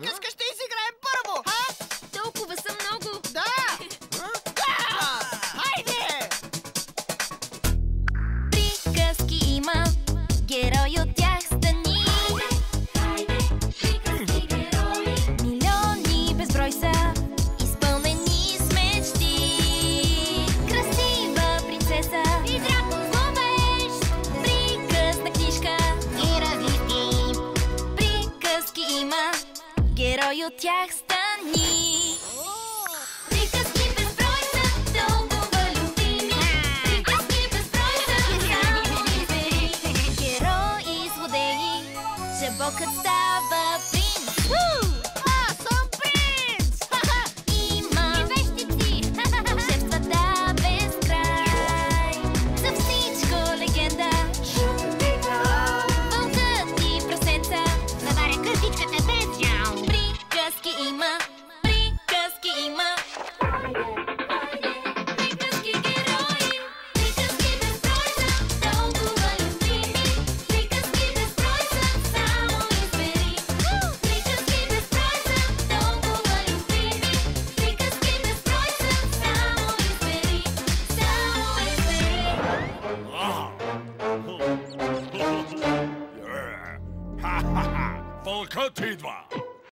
приказка ще изиграем първо, а? Толкова са много. Да! Хайде! Приказки има, герой от тях стани. Хайде, приказки герои. Милиони безброй са, изпълнени с мечти. Красива принцеса и дракон зловещ. Приказна книжка и развитки. Приказки има, герой от тях стани. Приказки безброй са, толкова любими. Приказки безброй са, само извери. Герои и злодеи, жабокът става принц. Аз съм принц! Има и вещици, шефствата без край. За всичко легенда, вълкът и прасенца. Заваря късичката без жал. Приказки има, приказки има. Приказки герои, приказки безброй са, толкова любими. Приказки безброй са, само избери. Приказки безброй са, толкова любими. Приказки безброй са, само избери. Само избери. Вълкът идва!